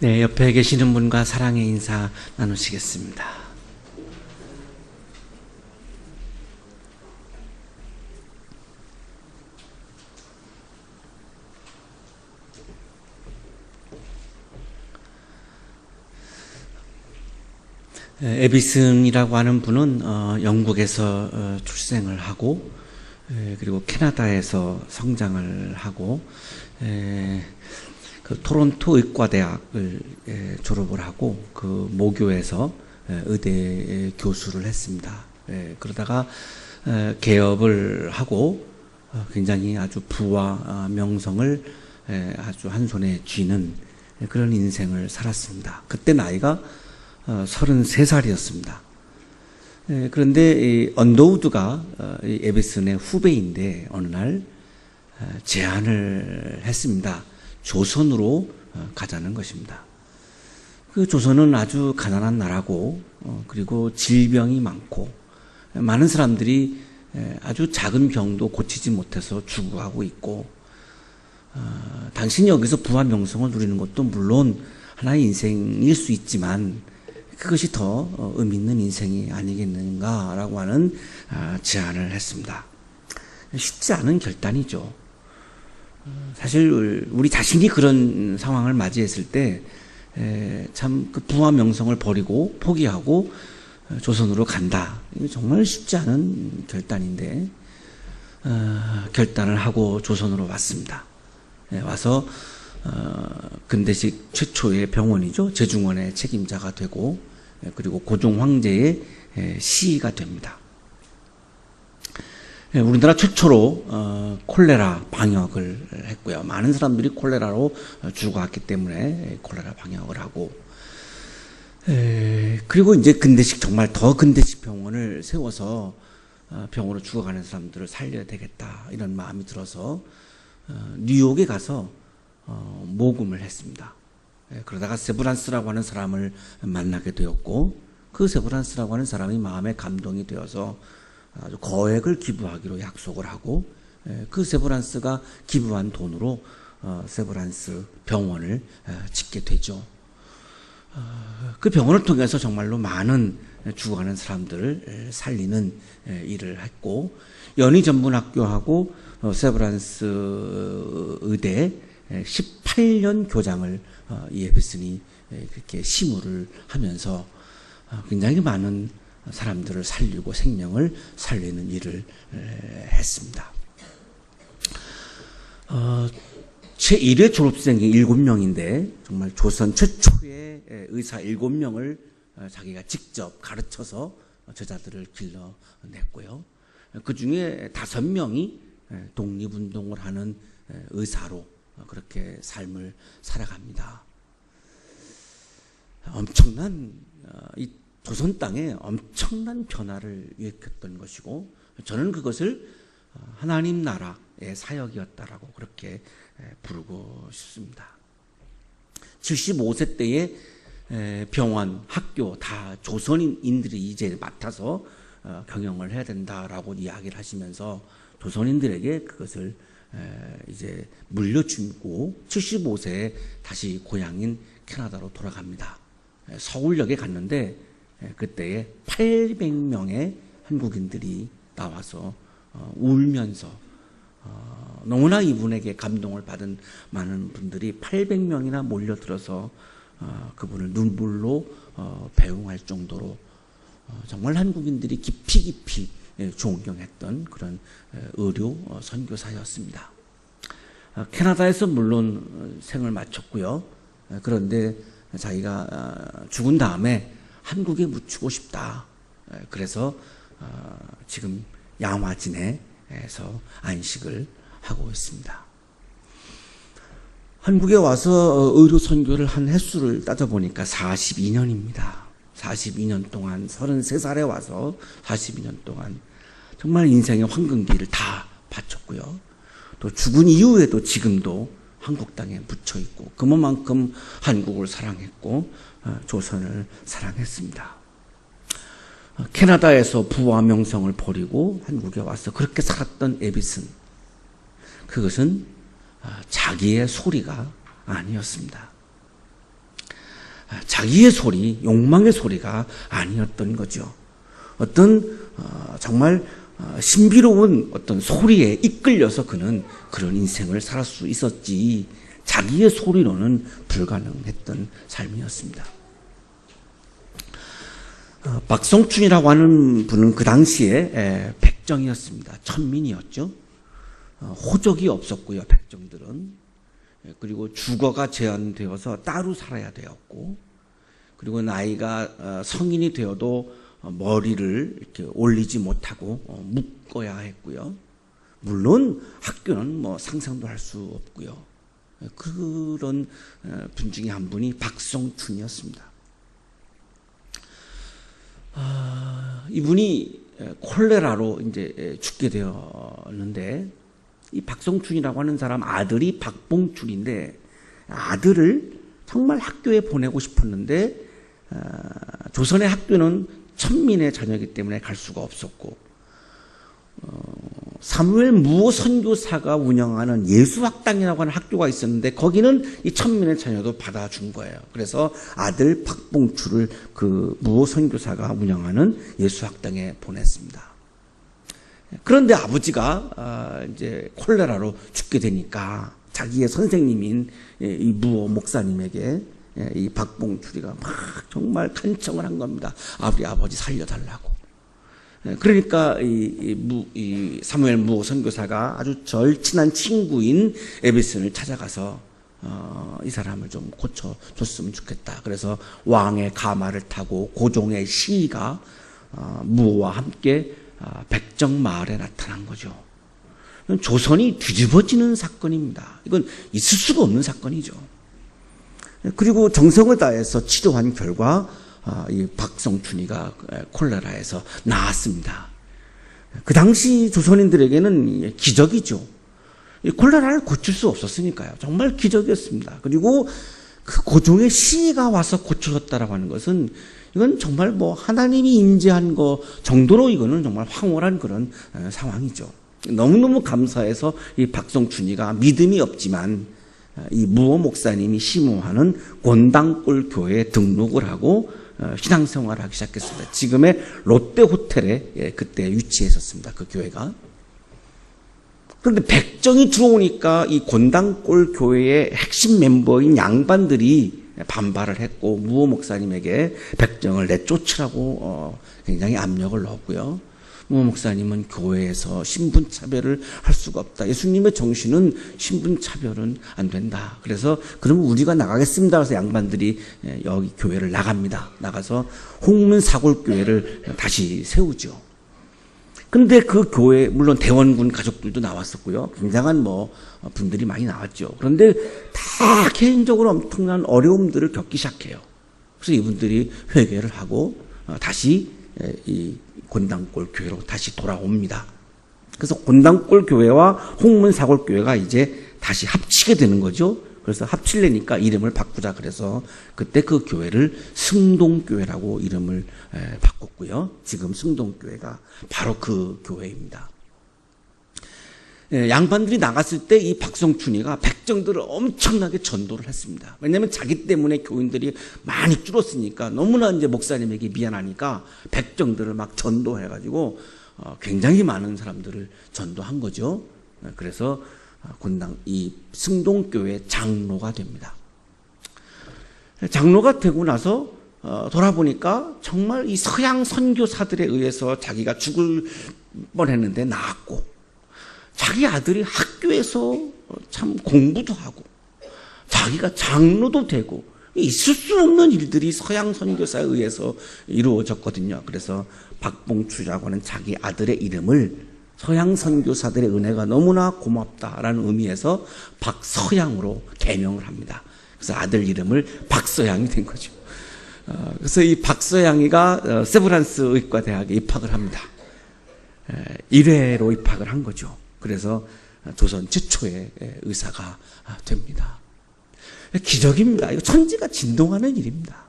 네, 옆에 계시는 분과 사랑의 인사 나누시겠습니다. 에비슨이라고 하는 분은 영국에서 출생을 하고 그리고 캐나다에서 성장을 하고 그 토론토 의과대학을 졸업을 하고 그 모교에서 의대 교수를 했습니다. 그러다가 개업을 하고 굉장히 아주 부와 명성을 아주 한 손에 쥐는 그런 인생을 살았습니다. 그때 나이가 33살이었습니다. 그런데 언더우드가 에비슨의 후배인데 어느 날 제안을 했습니다. 조선으로 가자는 것입니다. 그 조선은 아주 가난한 나라고 그리고 질병이 많고 많은 사람들이 아주 작은 병도 고치지 못해서 죽어가고 있고 당신이 여기서 부와 명성을 누리는 것도 물론 하나의 인생일 수 있지만 그것이 더 의미 있는 인생이 아니겠는가라고 하는 제안을 했습니다. 쉽지 않은 결단이죠. 사실 우리 자신이 그런 상황을 맞이했을 때 참 그 부와 명성을 버리고 포기하고 조선으로 간다. 이거 정말 쉽지 않은 결단인데 결단을 하고 조선으로 왔습니다. 와서 근대식 최초의 병원이죠. 제중원의 책임자가 되고 그리고 고종 황제의 시의가 됩니다. 우리나라 최초로 콜레라 방역을 했고요. 많은 사람들이 콜레라로 죽어갔기 때문에 콜레라 방역을 하고 그리고 이제 근대식 정말 더 근대식 병원을 세워서 병으로 죽어가는 사람들을 살려야 되겠다 이런 마음이 들어서 뉴욕에 가서 모금을 했습니다. 그러다가 세브란스라고 하는 사람을 만나게 되었고 그 세브란스라고 하는 사람이 마음에 감동이 되어서 아주 거액을 기부하기로 약속을 하고 그 세브란스가 기부한 돈으로 세브란스 병원을 짓게 되죠. 그 병원을 통해서 정말로 많은 죽어가는 사람들을 살리는 일을 했고 연희전문학교하고 세브란스 의대 18년 교장을 이 에비슨이 그렇게 심우를 하면서 굉장히 많은 사람들을 살리고 생명을 살리는 일을 했습니다. 제1회 졸업생이 7명인데 정말 조선 최초의 의사 7명을 자기가 직접 가르쳐서 제자들을 길러냈고요. 그 중에 5명이 독립운동을 하는 의사로 그렇게 삶을 살아갑니다. 엄청난 이 조선 땅에 엄청난 변화를 일으켰던 것이고 저는 그것을 하나님 나라의 사역이었다라고 그렇게 부르고 싶습니다. 75세 때에 병원, 학교 다 조선인들이 이제 맡아서 경영을 해야 된다라고 이야기를 하시면서 조선인들에게 그것을 이제 물려주고 75세에 다시 고향인 캐나다로 돌아갑니다. 서울역에 갔는데 그때에 800명의 한국인들이 나와서 울면서 너무나 이분에게 감동을 받은 많은 분들이 800명이나 몰려들어서 그분을 눈물로 배웅할 정도로 정말 한국인들이 깊이 존경했던 그런 의료 선교사였습니다. 캐나다에서 물론 생을 마쳤고요. 그런데 자기가 죽은 다음에 한국에 묻히고 싶다. 그래서 지금 양화진에서 안식을 하고 있습니다. 한국에 와서 의료 선교를 한 횟수를 따져보니까 42년입니다. 42년 동안 33살에 와서 42년 동안 정말 인생의 황금기를 다 바쳤고요. 또 죽은 이후에도 지금도 한국 땅에 묻혀 있고 그만큼 한국을 사랑했고 조선을 사랑했습니다. 캐나다에서 부와 명성을 버리고 한국에 와서 그렇게 살았던 에비슨, 그것은 자기의 소리가 아니었습니다. 자기의 소리, 욕망의 소리가 아니었던 거죠. 어떤 정말 신비로운 어떤 소리에 이끌려서 그는 그런 인생을 살 수 있었지, 자기의 소리로는 불가능했던 삶이었습니다. 박성춘이라고 하는 분은 그 당시에 백정이었습니다. 천민이었죠. 호적이 없었고요, 백정들은. 그리고 주거가 제한되어서 따로 살아야 되었고, 그리고 나이가 성인이 되어도 머리를 이렇게 올리지 못하고 묶어야 했고요. 물론 학교는 뭐 상상도 할 수 없고요. 그런 분 중에 한 분이 박성춘이었습니다. 이분이 콜레라로 이제 죽게 되었는데, 이 박성춘이라고 하는 사람 아들이 박봉춘인데, 아들을 정말 학교에 보내고 싶었는데 조선의 학교는 천민의 자녀이기 때문에 갈 수가 없었고, 사무엘 무호 선교사가 운영하는 예수학당이라고 하는 학교가 있었는데 거기는 이 천민의 자녀도 받아준 거예요. 그래서 아들 박봉추를 그 무호 선교사가 운영하는 예수학당에 보냈습니다. 그런데 아버지가 이제 콜레라로 죽게 되니까 자기의 선생님인 이 무호 목사님에게 이 박봉추리가 막 정말 간청을 한 겁니다. 우리 아버지 살려달라고. 그러니까 이 사무엘 무호 선교사가 아주 절친한 친구인 에비슨을 찾아가서 이 사람을 좀 고쳐줬으면 좋겠다. 그래서 왕의 가마를 타고 고종의 시가 무호와 함께 백정마을에 나타난 거죠. 조선이 뒤집어지는 사건입니다. 이건 있을 수가 없는 사건이죠. 그리고 정성을 다해서 치료한 결과 이 박성춘이가 콜레라에서 나았습니다. 그 당시 조선인들에게는 기적이죠. 이 콜레라를 고칠 수 없었으니까요. 정말 기적이었습니다. 그리고 그 고종의 시가 와서 고쳐졌다라고 하는 것은 이건 정말 뭐 하나님이 임재한 거 정도로 이거는 정말 황홀한 그런 상황이죠. 너무너무 감사해서 이 박성춘이가 믿음이 없지만 이 무호 목사님이 심호하는 권당골 교회에 등록을 하고 신앙생활을 하기 시작했습니다. 지금의 롯데호텔에 그때 위치했었습니다. 그 교회가. 그런데 백정이 들어오니까 이 권당골 교회의 핵심 멤버인 양반들이 반발을 했고 무호 목사님에게 백정을 내쫓으라고 굉장히 압력을 넣었고요. 무호 목사님은 교회에서 신분차별을 할 수가 없다. 예수님의 정신은 신분차별은 안 된다. 그래서 그러면 우리가 나가겠습니다. 그래서 양반들이 여기 교회를 나갑니다. 나가서 홍문사골교회를 다시 세우죠. 그런데 그 교회, 물론 대원군 가족들도 나왔었고요. 굉장한 분들이 많이 나왔죠. 그런데 다 개인적으로 엄청난 어려움들을 겪기 시작해요. 그래서 이분들이 회개를 하고 다시 이 권당골 교회로 다시 돌아옵니다. 그래서 권당골 교회와 홍문사골 교회가 이제 다시 합치게 되는 거죠. 그래서 합치려니까 이름을 바꾸자 그래서 그때 그 교회를 승동교회라고 이름을 바꿨고요. 지금 승동교회가 바로 그 교회입니다. 양반들이 나갔을 때 이 박성춘이가 백정들을 엄청나게 전도를 했습니다. 왜냐하면 자기 때문에 교인들이 많이 줄었으니까 너무나 이제 목사님에게 미안하니까 백정들을 막 전도해가지고 굉장히 많은 사람들을 전도한 거죠. 그래서 이 승동교회 장로가 됩니다. 장로가 되고 나서 돌아보니까 정말 이 서양 선교사들에 의해서 자기가 죽을 뻔했는데 나았고, 자기 아들이 학교에서 참 공부도 하고 자기가 장로도 되고, 있을 수 없는 일들이 서양 선교사에 의해서 이루어졌거든요. 그래서 박봉추라고 하는 자기 아들의 이름을 서양 선교사들의 은혜가 너무나 고맙다라는 의미에서 박서양으로 개명을 합니다. 그래서 아들 이름을 박서양이 된 거죠. 그래서 이 박서양이가 세브란스 의과대학에 입학을 합니다. 1회로 입학을 한 거죠. 그래서 조선 최초의 의사가 됩니다. 기적입니다. 이거 천지가 진동하는 일입니다.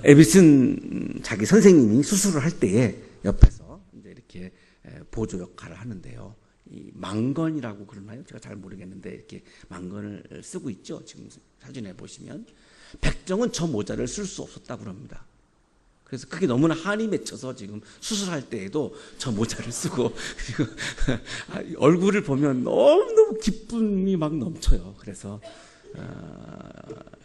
에비슨 자기 선생님이 수술을 할 때에 옆에서 이제 이렇게 보조 역할을 하는데요. 이 망건이라고 그러나요? 제가 잘 모르겠는데 이렇게 망건을 쓰고 있죠. 지금 사진에 보시면 백정은 저 모자를 쓸 수 없었다고 그럽니다. 그래서 그게 너무나 한이 맺혀서 지금 수술할 때에도 저 모자를 쓰고 그리고 얼굴을 보면 너무너무 기쁨이 막 넘쳐요. 그래서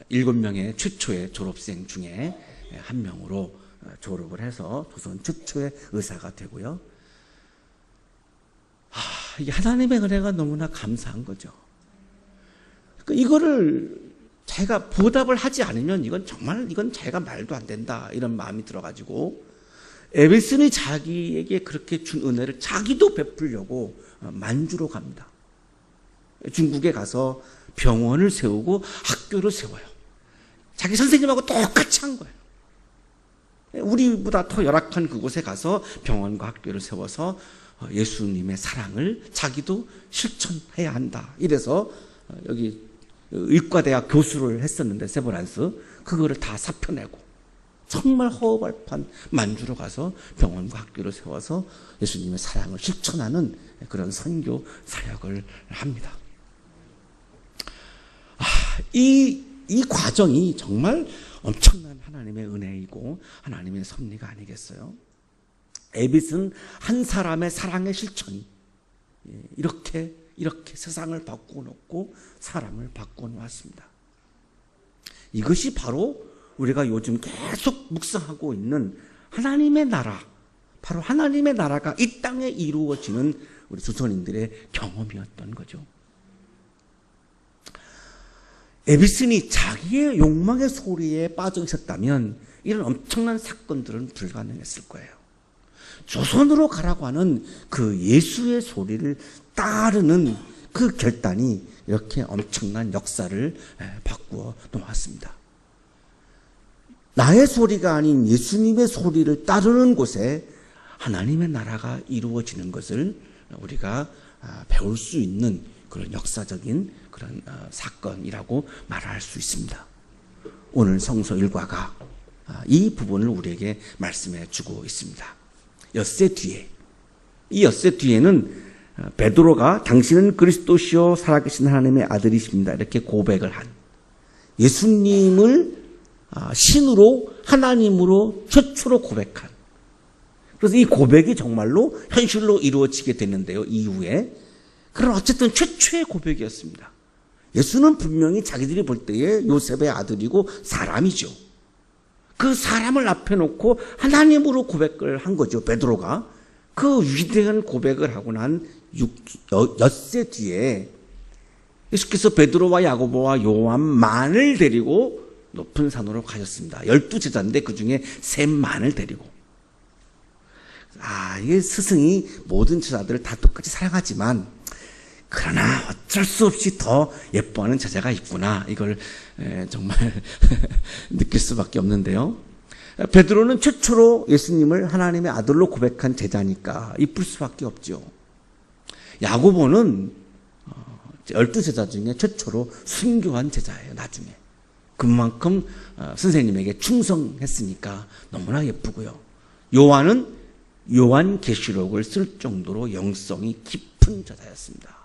7명의 최초의 졸업생 중에 한 명으로 졸업을 해서 조선 최초의 의사가 되고요. 이게 하나님의 은혜가 너무나 감사한 거죠. 이거를 자기가 보답을 하지 않으면 이건 자기가 말도 안 된다 이런 마음이 들어가지고 에베슨이 자기에게 그렇게 준 은혜를 자기도 베풀려고 만주로 갑니다. 중국에 가서 병원을 세우고 학교를 세워요. 자기 선생님하고 똑같이 한 거예요. 우리보다 더 열악한 그곳에 가서 병원과 학교를 세워서 예수님의 사랑을 자기도 실천해야 한다. 이래서 여기 의과대학 교수를 했었는데 세브란스 그거를 다 사표내고 정말 허허벌판 만주로 가서 병원과 학교를 세워서 예수님의 사랑을 실천하는 그런 선교 사역을 합니다. 이 과정이 정말 엄청난 하나님의 은혜이고 하나님의 섭리가 아니겠어요? 에빗은 한 사람의 사랑의 실천이 이렇게 세상을 바꾸어 놓고 사람을 바꾸어 놓았습니다. 이것이 바로 우리가 요즘 계속 묵상하고 있는 하나님의 나라, 바로 하나님의 나라가 이 땅에 이루어지는 우리 조선인들의 경험이었던 거죠. 에비슨이 자기의 욕망의 소리에 빠져 있었다면 이런 엄청난 사건들은 불가능했을 거예요. 조선으로 가라고 하는 그 예수의 소리를 따르는 그 결단이 이렇게 엄청난 역사를 바꾸어 놓았습니다. 나의 소리가 아닌 예수님의 소리를 따르는 곳에 하나님의 나라가 이루어지는 것을 우리가 배울 수 있는 그런 역사적인 그런 사건이라고 말할 수 있습니다. 오늘 성서 일과가 이 부분을 우리에게 말씀해 주고 있습니다. 엿새 뒤에, 이 엿새 뒤에는 베드로가 당신은 그리스도시요 살아계신 하나님의 아들이십니다. 이렇게 고백을 한 예수님을 신으로 하나님으로 최초로 고백한, 그래서 이 고백이 정말로 현실로 이루어지게 됐는데요. 이후에 그런 어쨌든 최초의 고백이었습니다. 예수는 분명히 자기들이 볼 때에 요셉의 아들이고 사람이죠. 그 사람을 앞에 놓고 하나님으로 고백을 한 거죠. 베드로가 그 위대한 고백을 하고 난 엿새 뒤에 예수께서 베드로와 야고보와 요한만을 데리고 높은 산으로 가셨습니다. 12제자인데 그 중에 3만을 데리고. 이 스승이 모든 제자들을 다 똑같이 사랑하지만 그러나 어쩔 수 없이 더 예뻐하는 제자가 있구나. 이걸 정말 느낄 수밖에 없는데요. 베드로는 최초로 예수님을 하나님의 아들로 고백한 제자니까 이쁠 수밖에 없죠. 야고보는 12제자 중에 최초로 순교한 제자예요. 나중에. 그만큼 선생님에게 충성했으니까 너무나 예쁘고요. 요한은 요한계시록을 쓸 정도로 영성이 깊은 제자였습니다.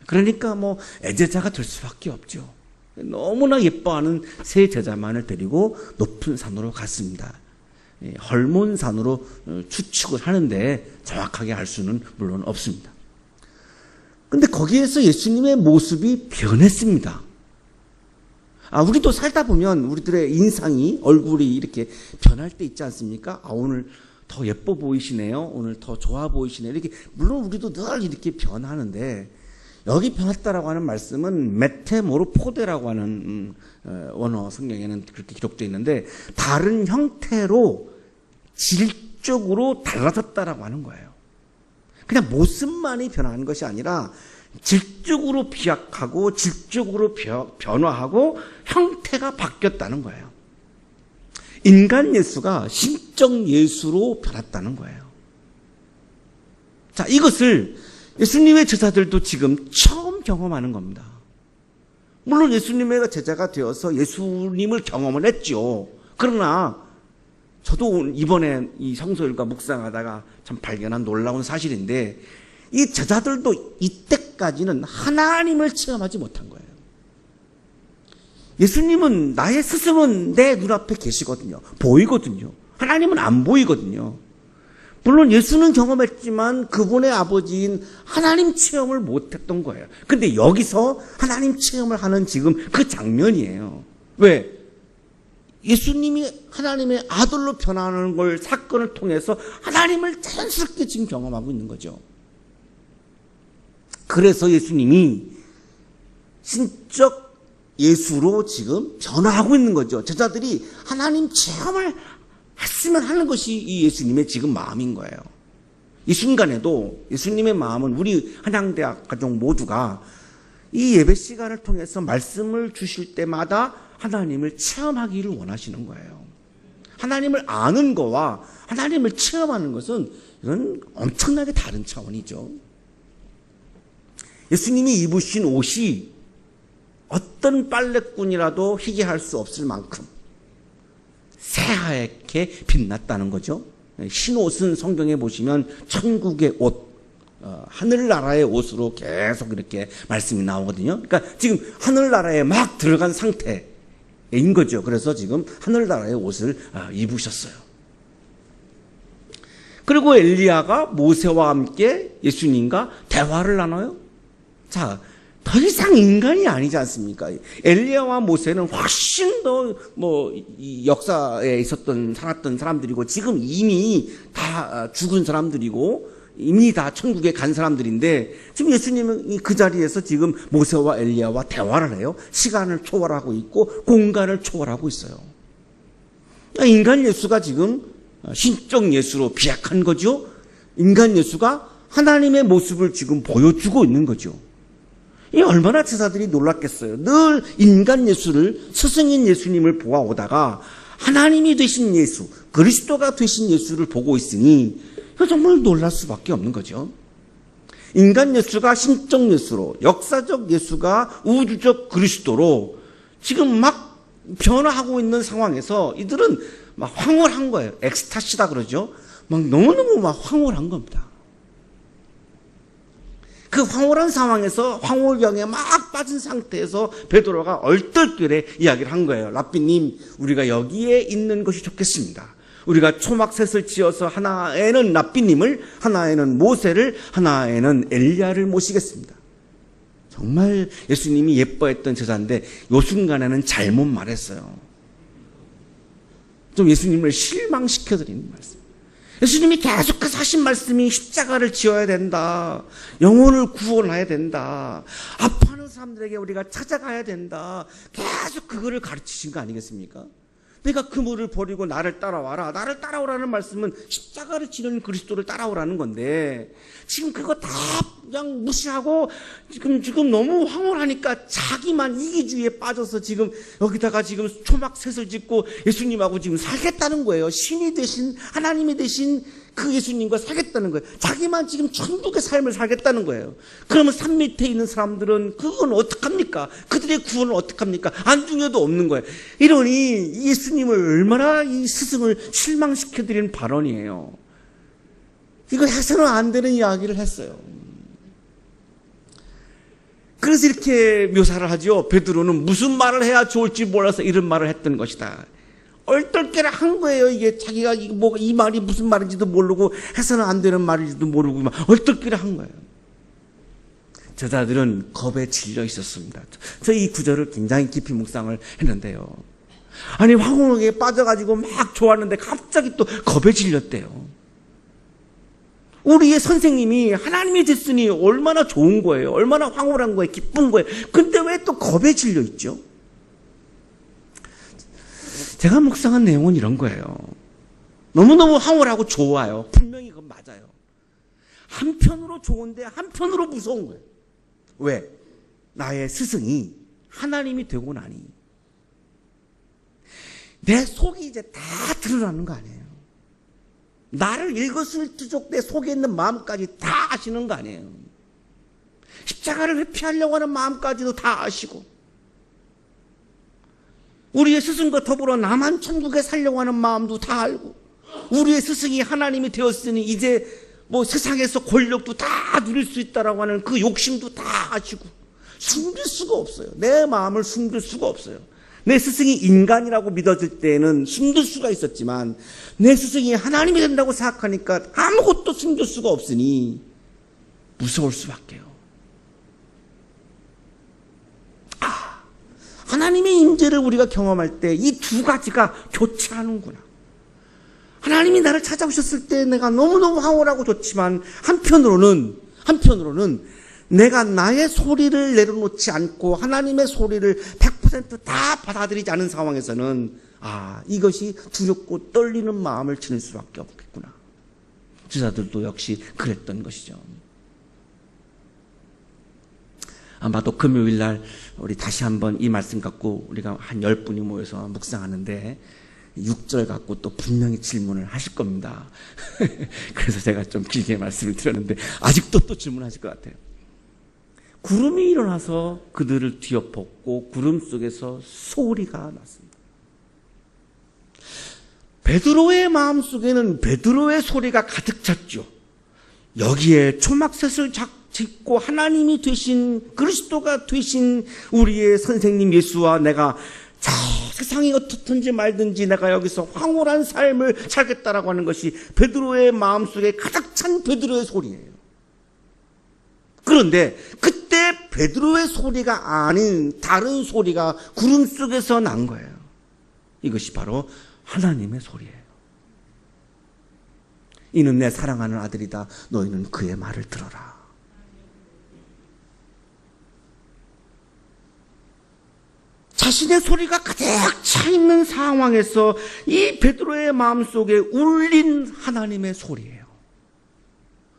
그러니까 애제자가 될 수밖에 없죠. 너무나 예뻐하는 세 제자만을 데리고 높은 산으로 갔습니다. 헐몬산으로 추측을 하는데 정확하게 알 수는 물론 없습니다. 근데 거기에서 예수님의 모습이 변했습니다. 우리도 살다 보면 우리들의 인상이, 얼굴이 이렇게 변할 때 있지 않습니까? 오늘 더 예뻐 보이시네요. 오늘 더 좋아 보이시네요. 이렇게, 물론 우리도 늘 이렇게 변하는데, 여기 변했다라고 하는 말씀은 메테모르포데라고 하는 원어 성경에는 그렇게 기록되어 있는데, 다른 형태로 질적으로 달라졌다라고 하는 거예요. 그냥 모습만이 변한 것이 아니라 질적으로 비약하고 질적으로 변화하고 형태가 바뀌었다는 거예요. 인간 예수가 신적 예수로 변했다는 거예요. 자, 이것을 예수님의 제자들도 지금 처음 경험하는 겁니다. 물론 예수님의 제자가 되어서 예수님을 경험을 했죠. 그러나 저도 이번에 이 성서일과 묵상하다가 참 발견한 놀라운 사실인데, 이 제자들도 이때까지는 하나님을 체험하지 못한 거예요. 예수님은, 나의 스승은 내 눈앞에 계시거든요. 보이거든요. 하나님은 안 보이거든요. 물론 예수는 경험했지만 그분의 아버지인 하나님 체험을 못했던 거예요. 근데 여기서 하나님 체험을 하는 지금 그 장면이에요. 왜? 예수님이 하나님의 아들로 변화하는 걸, 사건을 통해서 하나님을 자연스럽게 지금 경험하고 있는 거죠. 그래서 예수님이 신적 예수로 지금 변화하고 있는 거죠. 제자들이 하나님 체험을 했으면 하는 것이 이 예수님의 지금 마음인 거예요. 이 순간에도 예수님의 마음은 우리 한양대학 가족 모두가 이 예배 시간을 통해서 말씀을 주실 때마다 하나님을 체험하기를 원하시는 거예요. 하나님을 아는 거와 하나님을 체험하는 것은 이건 엄청나게 다른 차원이죠. 예수님이 입으신 옷이 어떤 빨래꾼이라도 희귀할 수 없을 만큼 새하얗게 빛났다는 거죠. 흰 옷은 성경에 보시면 천국의 옷, 하늘나라의 옷으로 계속 이렇게 말씀이 나오거든요. 그러니까 지금 하늘나라에 막 들어간 상태인 거죠. 그래서 지금 하늘나라의 옷을 입으셨어요. 그리고 엘리야가 모세와 함께 예수님과 대화를 나눠요. 자, 더 이상 인간이 아니지 않습니까? 엘리야와 모세는 훨씬 더 이 역사에 있었던, 살았던 사람들이고, 지금 이미 다 죽은 사람들이고, 이미 다 천국에 간 사람들인데, 지금 예수님은 그 자리에서 지금 모세와 엘리야와 대화를 해요. 시간을 초월하고 있고, 공간을 초월하고 있어요. 인간 예수가 지금 신적 예수로 비약한 거죠. 인간 예수가 하나님의 모습을 지금 보여주고 있는 거죠. 이 얼마나 제자들이 놀랐겠어요. 늘 인간 예수를, 스승인 예수님을 보아오다가 하나님이 되신 예수, 그리스도가 되신 예수를 보고 있으니 정말 놀랄 수밖에 없는 거죠. 인간 예수가 신적 예수로, 역사적 예수가 우주적 그리스도로 지금 막 변화하고 있는 상황에서 이들은 막 황홀한 거예요. 엑스타시다 그러죠. 막 너무너무 막 황홀한 겁니다. 그 황홀한 상황에서 황홀병에 막 빠진 상태에서 베드로가 얼떨결에 이야기를 한 거예요. 랍비님, 우리가 여기에 있는 것이 좋겠습니다. 우리가 초막셋을 지어서 하나에는 랍비님을, 하나에는 모세를, 하나에는 엘리야를 모시겠습니다. 정말 예수님이 예뻐했던 제자인데 요 순간에는 잘못 말했어요. 좀 예수님을 실망시켜드리는 말씀. 예수님이 계속해서 하신 말씀이 십자가를 지어야 된다. 영혼을 구원해야 된다. 아파하는 사람들에게 우리가 찾아가야 된다. 계속 그거를 가르치신 거 아니겠습니까? 내가 그물을 버리고 나를 따라와라. 나를 따라오라는 말씀은 십자가를 지는 그리스도를 따라오라는 건데 지금 그거 다 그냥 무시하고 지금 너무 황홀하니까 자기만 이기주의에 빠져서 지금 여기다가 지금 초막셋을 짓고 예수님하고 지금 살겠다는 거예요. 신이 되신, 하나님이 되신 그 예수님과 살겠다는 거예요. 자기만 지금 천국의 삶을 살겠다는 거예요. 그러면 산 밑에 있는 사람들은 그건 어떡합니까? 그들의 구원은 어떡합니까? 안중에도 없는 거예요. 이러니 예수님을 얼마나 이 스승을 실망시켜드리는 발언이에요. 이거 해서는 안 되는 이야기를 했어요. 그래서 이렇게 묘사를 하죠. 베드로는 무슨 말을 해야 좋을지 몰라서 이런 말을 했던 것이다. 얼떨결에 한 거예요. 이게 자기가 이 말이 무슨 말인지도 모르고 해서는 안 되는 말인지도 모르고 막 얼떨결에 한 거예요. 제자들은 겁에 질려 있었습니다. 저 이 구절을 굉장히 깊이 묵상을 했는데요. 아니 황홀하게 빠져가지고 막 좋았는데 갑자기 또 겁에 질렸대요. 우리의 선생님이 하나님이 됐으니 얼마나 좋은 거예요. 얼마나 황홀한 거예요. 기쁜 거예요. 근데 왜 또 겁에 질려 있죠? 제가 묵상한 내용은 이런 거예요. 너무너무 황홀하고 좋아요. 분명히 그건 맞아요. 한편으로 좋은데 한편으로 무서운 거예요. 왜? 나의 스승이 하나님이 되고 나니 내 속이 이제 다 드러나는 거 아니에요. 나를 일거수일투족 내 속에 있는 마음까지 다 아시는 거 아니에요. 십자가를 회피하려고 하는 마음까지도 다 아시고 우리의 스승과 더불어 나만 천국에 살려고 하는 마음도 다 알고 우리의 스승이 하나님이 되었으니 이제 뭐 세상에서 권력도 다 누릴 수 있다라고 하는 그 욕심도 다 가지고 숨길 수가 없어요. 내 마음을 숨길 수가 없어요. 내 스승이 인간이라고 믿어질 때에는 숨길 수가 있었지만 내 스승이 하나님이 된다고 생각하니까 아무것도 숨길 수가 없으니 무서울 수밖에요. 하나님의 임재를 우리가 경험할 때 이 두 가지가 교차하는구나. 하나님이 나를 찾아오셨을 때 내가 너무너무 황홀하고 좋지만 한편으로는 내가 나의 소리를 내려놓지 않고 하나님의 소리를 100% 받아들이지 않은 상황에서는 이것이 두렵고 떨리는 마음을 지닐 수밖에 없겠구나. 제자들도 역시 그랬던 것이죠. 아마도 금요일 날 우리 다시 한번 이 말씀 갖고 우리가 한 10분이 모여서 묵상하는데 6절 갖고 또 분명히 질문을 하실 겁니다. 그래서 제가 좀 길게 말씀을 드렸는데 아직도 또 질문하실 것 같아요. 구름이 일어나서 그들을 뒤엎었고 구름 속에서 소리가 났습니다. 베드로의 마음속에는 베드로의 소리가 가득 찼죠. 여기에 초막셋을 짓고 하나님이 되신 그리스도가 되신 우리의 선생님 예수와 내가 저 세상이 어떻든지 말든지 내가 여기서 황홀한 삶을 살겠다라고 하는 것이 베드로의 마음속에 가득 찬 베드로의 소리예요. 그런데 그때 베드로의 소리가 아닌 다른 소리가 구름 속에서 난 거예요. 이것이 바로 하나님의 소리예요. 이는 내 사랑하는 아들이다. 너희는 그의 말을 들어라. 자신의 소리가 가득 차 있는 상황에서 이 베드로의 마음속에 울린 하나님의 소리예요.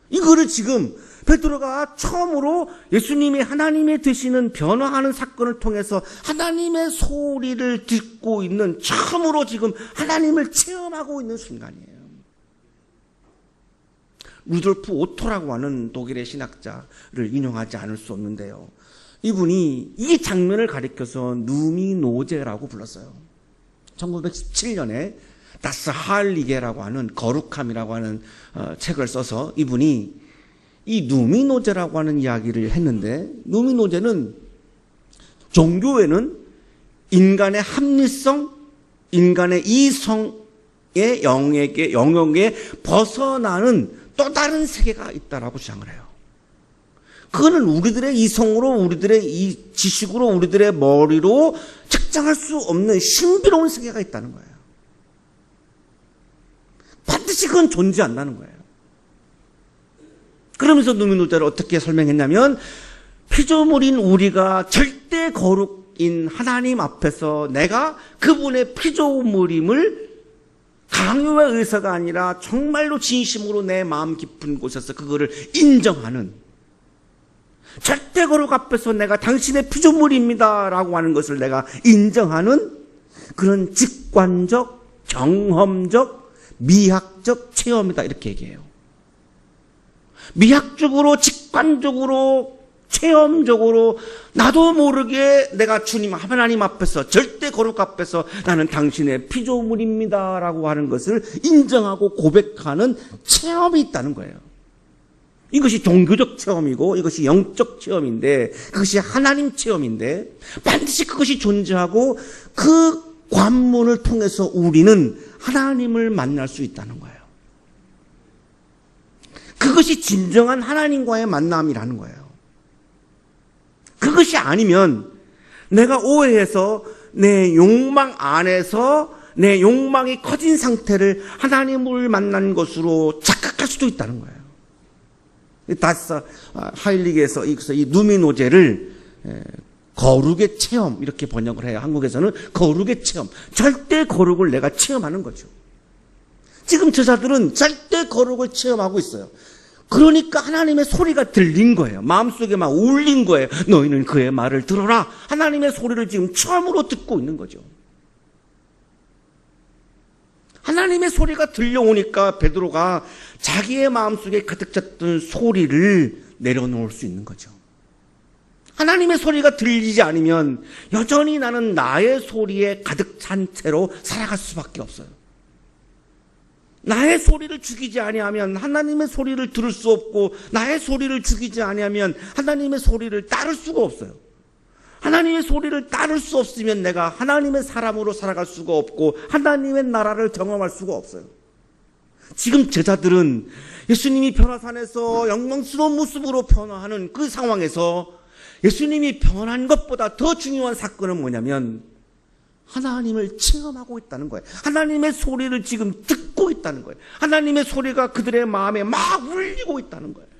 이거를 지금 베드로가 처음으로 예수님이 하나님이 되시는 변화하는 사건을 통해서 하나님의 소리를 듣고 있는, 처음으로 지금 하나님을 체험하고 있는 순간이에요. 루돌프 오토라고 하는 독일의 신학자를 인용하지 않을 수 없는데요. 이분이 이 장면을 가리켜서 누미노제라고 불렀어요. 1917년에 다스 하일리게라고 하는 거룩함이라고 하는 책을 써서 이분이 이 누미노제라고 하는 이야기를 했는데, 누미노제는 종교에는 인간의 합리성, 인간의 이성의 영역에 벗어나는 또 다른 세계가 있다라고 주장을 해요. 그거는 우리들의 이성으로, 우리들의 이 지식으로, 우리들의 머리로 측정할 수 없는 신비로운 세계가 있다는 거예요. 반드시 그건 존재한다는 거예요. 그러면서 누미노제를 어떻게 설명했냐면, 피조물인 우리가 절대 거룩인 하나님 앞에서 내가 그분의 피조물임을 강요의 의사가 아니라 정말로 진심으로 내 마음 깊은 곳에서 그거를 인정하는, 절대 거룩 앞에서 내가 당신의 피조물입니다 라고 하는 것을 내가 인정하는 그런 직관적, 경험적, 미학적 체험이다, 이렇게 얘기해요. 미학적으로, 직관적으로, 체험적으로 나도 모르게 내가 주님 하나님 앞에서, 절대 거룩 앞에서 나는 당신의 피조물입니다 라고 하는 것을 인정하고 고백하는 체험이 있다는 거예요. 이것이 종교적 체험이고 이것이 영적 체험인데, 그것이 하나님 체험인데, 반드시 그것이 존재하고 그 관문을 통해서 우리는 하나님을 만날 수 있다는 거예요. 그것이 진정한 하나님과의 만남이라는 거예요. 그것이 아니면 내가 오해해서 내 욕망 안에서 내 욕망이 커진 상태를 하나님을 만난 것으로 착각할 수도 있다는 거예요. 다스 하일리게에서 이 누미노제를 거룩의 체험 이렇게 번역을 해요. 한국에서는 거룩의 체험, 절대 거룩을 내가 체험하는 거죠. 지금 저자들은 절대 거룩을 체험하고 있어요. 그러니까 하나님의 소리가 들린 거예요. 마음속에 막 울린 거예요. 너희는 그의 말을 들어라. 하나님의 소리를 지금 처음으로 듣고 있는 거죠. 하나님의 소리가 들려오니까 베드로가 자기의 마음속에 가득 찼던 소리를 내려놓을 수 있는 거죠. 하나님의 소리가 들리지 않으면 여전히 나는 나의 소리에 가득 찬 채로 살아갈 수밖에 없어요. 나의 소리를 죽이지 아니하면 하나님의 소리를 들을 수 없고, 나의 소리를 죽이지 아니하면 하나님의 소리를 따를 수가 없어요. 하나님의 소리를 따를 수 없으면 내가 하나님의 사람으로 살아갈 수가 없고 하나님의 나라를 경험할 수가 없어요. 지금 제자들은 예수님이 변화산에서 영광스러운 모습으로 변화하는 그 상황에서 예수님이 변한 것보다 더 중요한 사건은 뭐냐면 하나님을 체험하고 있다는 거예요. 하나님의 소리를 지금 듣고 있다는 거예요. 하나님의 소리가 그들의 마음에 막 울리고 있다는 거예요.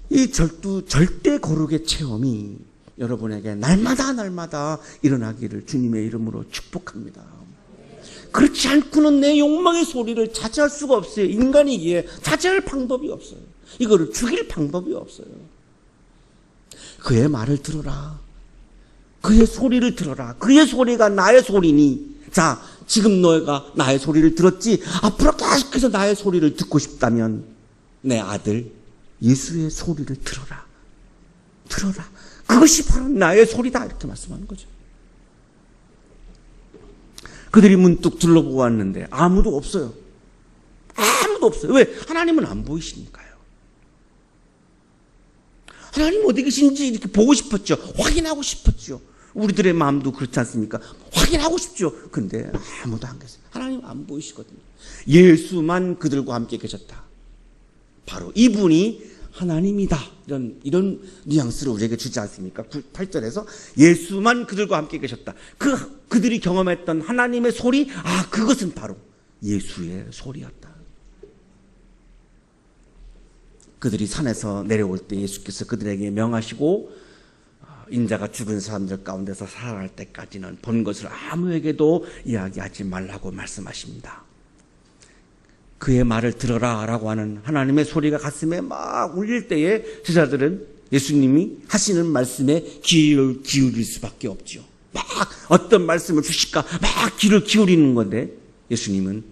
이 절대 거룩의 체험이 여러분에게 날마다 일어나기를 주님의 이름으로 축복합니다. 그렇지 않고는 내 욕망의 소리를 자제할 수가 없어요. 인간이기에 자제할 방법이 없어요. 이거를 죽일 방법이 없어요. 그의 말을 들어라. 그의 소리를 들어라. 그의 소리가 나의 소리니, 자, 지금 너가 나의 소리를 들었지? 앞으로 계속해서 나의 소리를 듣고 싶다면 내 아들 예수의 소리를 들어라. 들어라. 그것이 바로 나의 소리다. 이렇게 말씀하는 거죠. 그들이 문득 둘러보고 왔는데 아무도 없어요. 아무도 없어요. 왜? 하나님은 안 보이시니까요. 하나님 어디 계신지 이렇게 보고 싶었죠. 확인하고 싶었죠. 우리들의 마음도 그렇지 않습니까? 확인하고 싶죠. 근데 아무도 안 계세요. 하나님 안 보이시거든요. 예수만 그들과 함께 계셨다. 바로 이분이 하나님이다. 이런 뉘앙스를 우리에게 주지 않습니까? 8절에서 예수만 그들과 함께 계셨다. 그들이 경험했던 하나님의 소리, 그것은 바로 예수의 소리였다. 그들이 산에서 내려올 때 예수께서 그들에게 명하시고 인자가 죽은 사람들 가운데서 살아날 때까지는 본 것을 아무에게도 이야기하지 말라고 말씀하십니다. 그의 말을 들어라 라고 하는 하나님의 소리가 가슴에 막 울릴 때에 제자들은 예수님이 하시는 말씀에 귀를 기울일 수밖에 없죠. 막 어떤 말씀을 주실까 막 귀를 기울이는 건데 예수님은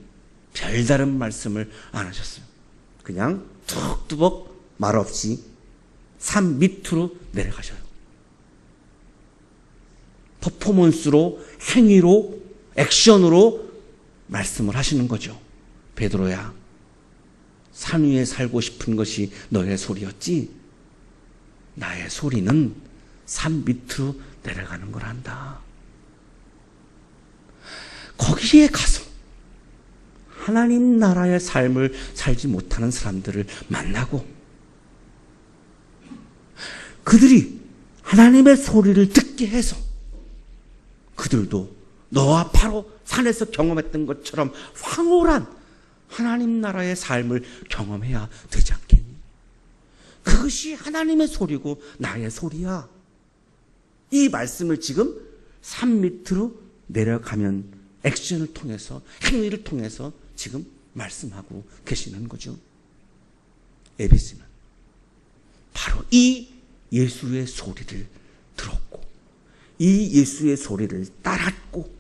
별다른 말씀을 안 하셨어요. 그냥 툭뚜벅 말없이 산 밑으로 내려가셔요. 퍼포먼스로, 행위로, 액션으로 말씀을 하시는 거죠. 베드로야, 산 위에 살고 싶은 것이 너의 소리였지? 나의 소리는 산 밑으로 내려가는 거란다. 거기에 가서 하나님 나라의 삶을 살지 못하는 사람들을 만나고 그들이 하나님의 소리를 듣게 해서 그들도 너와 바로 산에서 경험했던 것처럼 황홀한 하나님 나라의 삶을 경험해야 되지 않겠니? 그것이 하나님의 소리고 나의 소리야. 이 말씀을 지금 산 밑으로 내려가면 액션을 통해서, 행위를 통해서 지금 말씀하고 계시는 거죠. 에베스는 바로 이 예수의 소리를 들었고 이 예수의 소리를 따랐고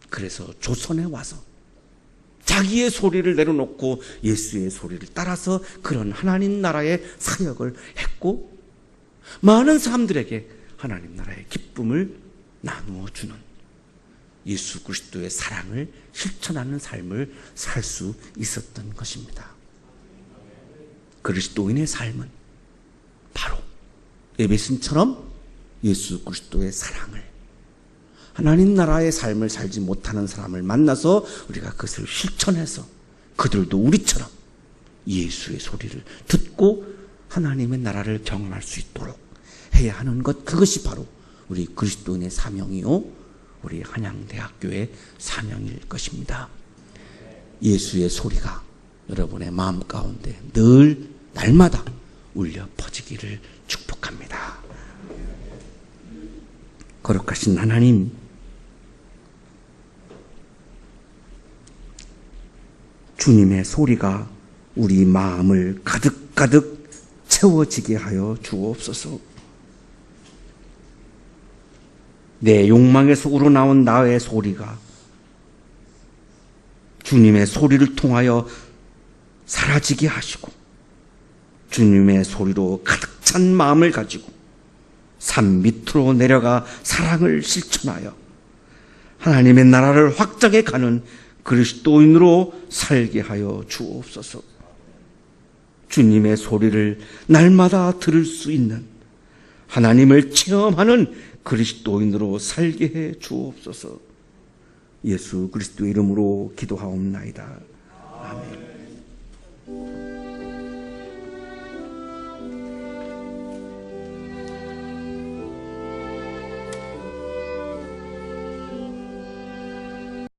그래서 조선에 와서 자기의 소리를 내려놓고 예수의 소리를 따라서 그런 하나님 나라의 사역을 했고 많은 사람들에게 하나님 나라의 기쁨을 나누어 주는 예수 그리스도의 사랑을 실천하는 삶을 살 수 있었던 것입니다. 그리스도인의 삶은 바로 에베슨처럼 예수 그리스도의 사랑을 하나님 나라의 삶을 살지 못하는 사람을 만나서 우리가 그것을 실천해서 그들도 우리처럼 예수의 소리를 듣고 하나님의 나라를 경험할 수 있도록 해야 하는 것, 그것이 바로 우리 그리스도인의 사명이요 우리 한양대학교의 사명일 것입니다. 예수의 소리가 여러분의 마음 가운데 늘 날마다 울려 퍼지기를 축복합니다. 거룩하신 하나님, 주님의 소리가 우리 마음을 가득가득 채워지게 하여 주옵소서. 내 욕망의 속으로 나온 나의 소리가 주님의 소리를 통하여 사라지게 하시고 주님의 소리로 가득 찬 마음을 가지고 산 밑으로 내려가 사랑을 실천하여 하나님의 나라를 확장해 가는 그리스도인으로 살게 하여 주옵소서. 주님의 소리를 날마다 들을 수 있는 하나님을 체험하는 그리스도인으로 살게 해 주옵소서. 예수 그리스도의 이름으로 기도하옵나이다.